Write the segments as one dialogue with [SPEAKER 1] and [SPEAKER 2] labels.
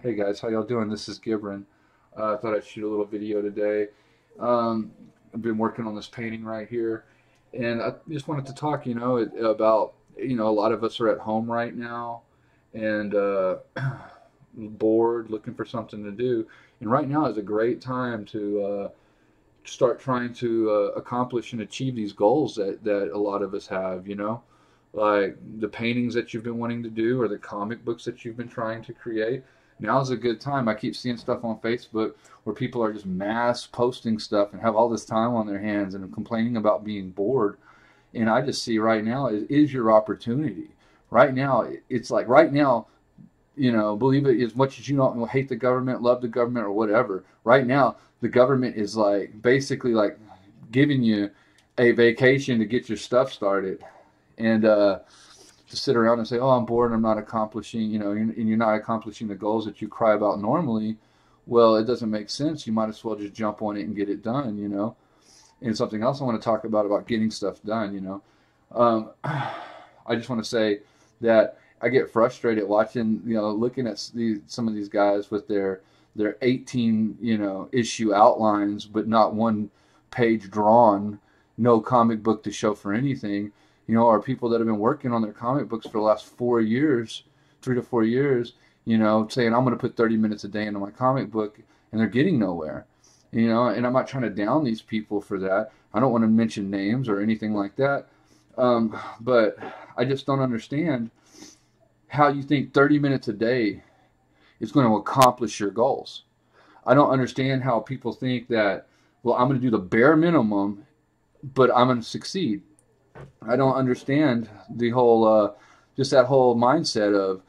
[SPEAKER 1] Hey guys, how y'all doing? This is Gibran. I thought I'd shoot a little video today. Um, I've been working on this painting right here, and I just wanted to talk, about, a lot of us are at home right now and bored, looking for something to do. And right now is a great time to start trying to accomplish and achieve these goals that a lot of us have. Like the paintings that you've been wanting to do or the comic books that you've been trying to create. Now's a good time. I keep seeing stuff on Facebook where people are just mass posting stuff and have all this time on their hands and complaining about being bored. And I just see right now is your opportunity. Right now, it's like right now, believe it as much as you don't hate the government, love the government, or whatever. Right now, the government is like basically like giving you a vacation to get your stuff started, and to sit around and say, "Oh, I'm bored. I'm not accomplishing," and you're not accomplishing the goals that you cry about normally. Well, it doesn't make sense. You might as well just jump on it and get it done. And something else I want to talk about getting stuff done. I just want to say that I get frustrated watching, looking at some of these guys with their 18, issue outlines, but not one page drawn, no comic book to show for anything. Are people that have been working on their comic books for the last 4 years, 3 to 4 years, saying I'm going to put 30 minutes a day into my comic book, and they're getting nowhere. And I'm not trying to down these people for that. I don't want to mention names or anything like that. But I just don't understand how you think 30 minutes a day is going to accomplish your goals. I don't understand how people think that, well, I'm going to do the bare minimum, but I'm going to succeed. I don't understand the whole, just that whole mindset of,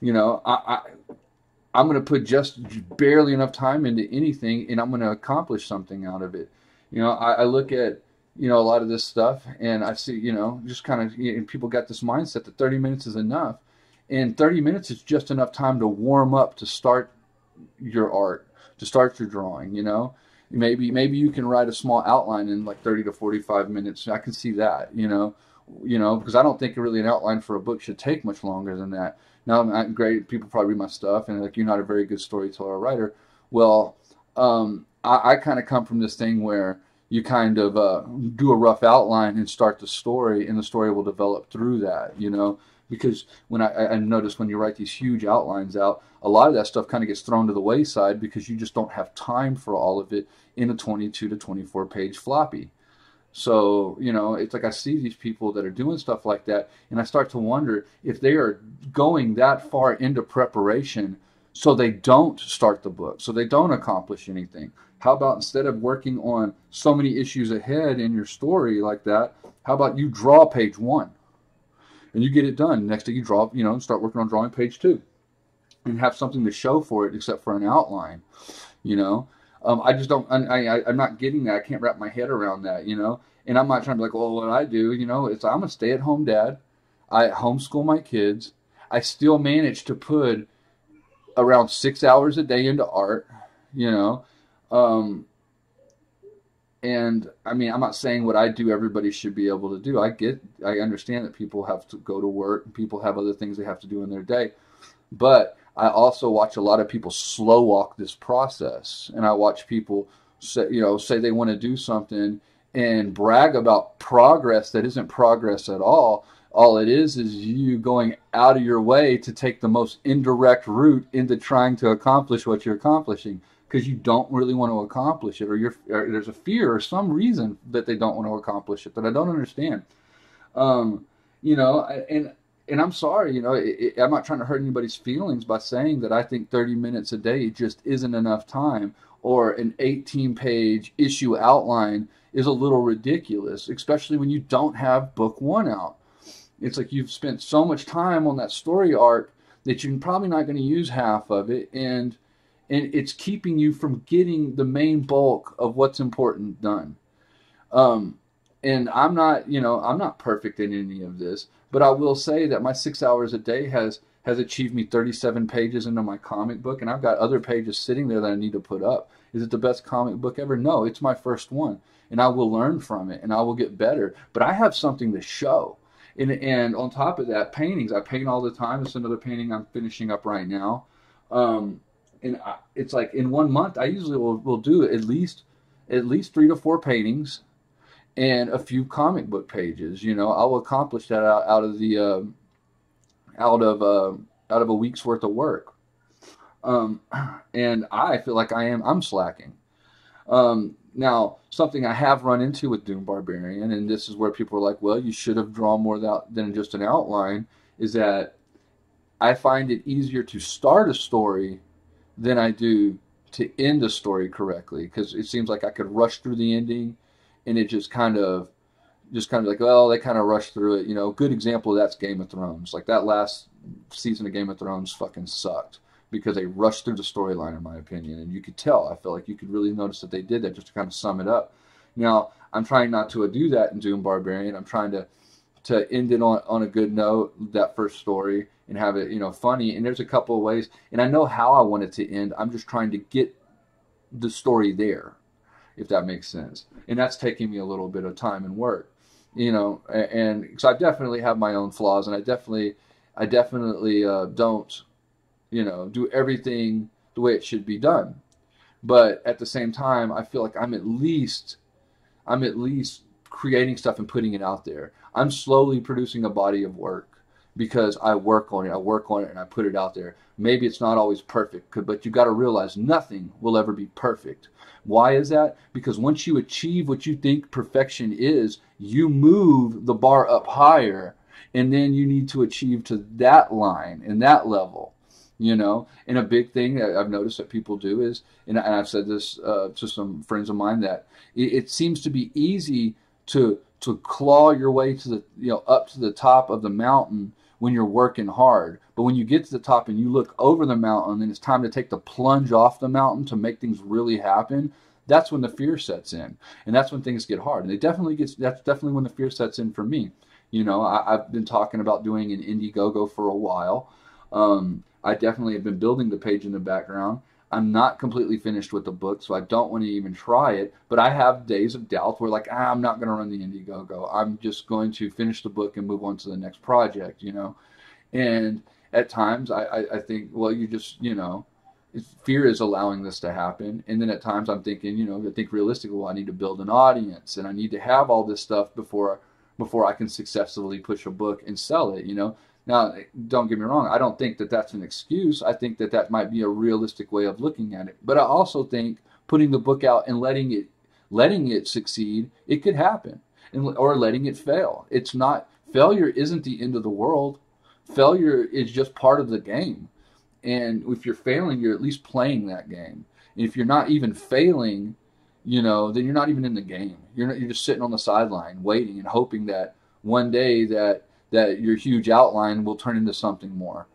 [SPEAKER 1] I'm going to put just barely enough time into anything and I'm going to accomplish something out of it. I look at, a lot of this stuff and I see, just kind of, people got this mindset that 30 minutes is enough. And 30 minutes is just enough time to warm up, to start your art, to start your drawing. Maybe you can write a small outline in like 30 to 45 minutes. I can see that. Because I don't think really an outline for a book should take much longer than that. Now, great, people probably read my stuff and like, you're not a very good storyteller or writer. Well, I kind of come from this thing where you kind of do a rough outline and start the story, and the story will develop through that. Because when I notice when you write these huge outlines out, a lot of that stuff kind of gets thrown to the wayside because you just don't have time for all of it in a 22 to 24 page floppy. So, it's like I see these people that are doing stuff like that, and I start to wonder if they are going that far into preparation so they don't start the book, so they don't accomplish anything. How about instead of working on so many issues ahead in your story like that, how about you draw page one and you get it done? Next thing you draw, start working on drawing page two and have something to show for it except for an outline. you know. I just don't, I'm not getting that. I can't wrap my head around that. And I'm not trying to be like, well, what I do, it's I'm a stay-at-home dad. I homeschool my kids. I still manage to put around 6 hours a day into art, you know. Um, and I mean, I'm not saying what I do, everybody should be able to do. I understand that people have to go to work and people have other things they have to do in their day. But I also watch a lot of people slow walk this process, and I watch people say they want to do something and brag about progress that isn't progress at all. All it is you going out of your way to take the most indirect route into trying to accomplish what you're accomplishing because you don't really want to accomplish it, or there's a fear or some reason that they don't want to accomplish it that I don't understand. Um, and I'm sorry, I'm not trying to hurt anybody's feelings by saying that I think 30 minutes a day just isn't enough time, or an 18-page issue outline is a little ridiculous, especially when you don't have book one out. It's like you've spent so much time on that story arc that you're probably not going to use half of it, and it's keeping you from getting the main bulk of what's important done. Um, and I'm not perfect in any of this, but I will say that my 6 hours a day has achieved me 37 pages into my comic book, and I've got other pages sitting there that I need to put up. Is it the best comic book ever? No, it's my first one, and I will learn from it, and I will get better. But I have something to show. And on top of that, paintings. I paint all the time. It's another painting I'm finishing up right now. it's like in 1 month, I usually will do at least 3 to 4 paintings and a few comic book pages. I will accomplish that out of a week's worth of work. Um, and I feel like I'm slacking. Now, something I have run into with Doom Barbarian, and this is where people are like, well, you should have drawn more than just an outline, is that I find it easier to start a story than I do to end a story correctly, because it seems like I could rush through the ending, and it just kind of like, well, they kind of rushed through it. Good example of that's Game of Thrones. Like that last season of Game of Thrones fucking sucked because they rushed through the storyline, in my opinion. And you could tell, I feel like you could really notice that they did that, just to kind of sum it up. Now, I'm trying not to do that in Doom Barbarian. I'm trying to end it on a good note, that first story, and have it, funny. And there's a couple of ways, and I know how I want it to end. I'm just trying to get the story there, if that makes sense. And that's taking me a little bit of time and work, and so I definitely have my own flaws, and I definitely don't, do everything the way it should be done. But at the same time, I feel like I'm at least creating stuff and putting it out there. I'm slowly producing a body of work because I work on it, and I put it out there. Maybe it's not always perfect, but you got to realize nothing will ever be perfect. Why is that? Because once you achieve what you think perfection is, you move the bar up higher, and then you need to achieve to that line and that level. And a big thing that I've noticed that people do is, and I've said this to some friends of mine, that it seems to be easy to claw your way to up to the top of the mountain when you're working hard. But when you get to the top and you look over the mountain and it's time to take the plunge off the mountain to make things really happen, that's when the fear sets in. And that's when things get hard. And that's definitely when the fear sets in for me. I've been talking about doing an Indiegogo for a while. I definitely have been building the page in the background. I'm not completely finished with the book, so I don't want to even try it. But I have days of doubt where, like, I'm not going to run the Indiegogo. I'm just going to finish the book and move on to the next project, And at times I think, well, fear is allowing this to happen. And then at times I'm thinking, I think realistically, well, I need to build an audience, and I need to have all this stuff before I can successfully push a book and sell it, Now, don't get me wrong, I don't think that that's an excuse. I think that that might be a realistic way of looking at it. But I also think putting the book out and letting it succeed, it could happen, or letting it fail. Failure isn't the end of the world. Failure is just part of the game. And if you're failing, you're at least playing that game. And if you're not even failing, then you're not even in the game. You're just sitting on the sideline waiting and hoping that one day that your huge outline will turn into something more.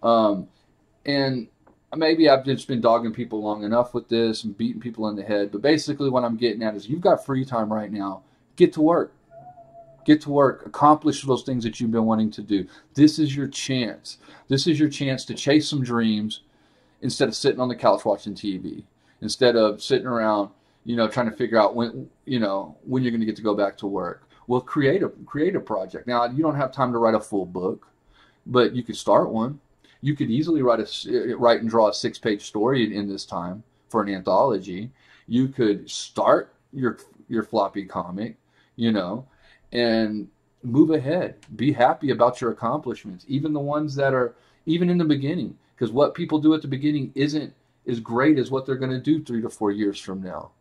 [SPEAKER 1] And maybe I've just been dogging people long enough with this and beating people in the head. But basically what I'm getting at is, you've got free time right now. Get to work. Get to work. Accomplish those things that you've been wanting to do. This is your chance. This is your chance to chase some dreams instead of sitting on the couch watching TV. Instead of sitting around, trying to figure out when you're going to get to go back to work. Well, create a project. Now, you don't have time to write a full book, but you could start one. You could easily write and draw a 6-page story in this time for an anthology. You could start your floppy comic, and move ahead. Be happy about your accomplishments, even the ones that are even in the beginning, because what people do at the beginning isn't as great as what they're going to do 3 to 4 years from now.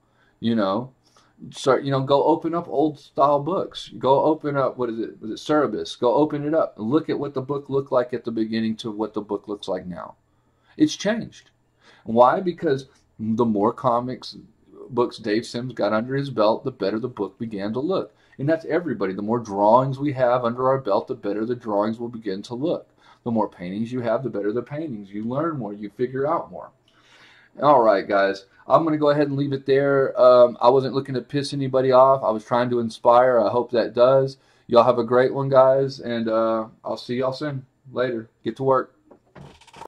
[SPEAKER 1] Start, go open up old style books. Go open up, what is it? Was it Cerebus? Go open it up and look at what the book looked like at the beginning to what the book looks like now. It's changed. Why? Because the more comics books Dave Sims got under his belt, the better the book began to look. And that's everybody. The more drawings we have under our belt, the better the drawings will begin to look. The more paintings you have, the better the paintings. You learn more. You figure out more. All right, guys. I'm going to go ahead and leave it there. I wasn't looking to piss anybody off. I was trying to inspire. I hope that does. Y'all have a great one, guys. And I'll see y'all soon. Later. Get to work.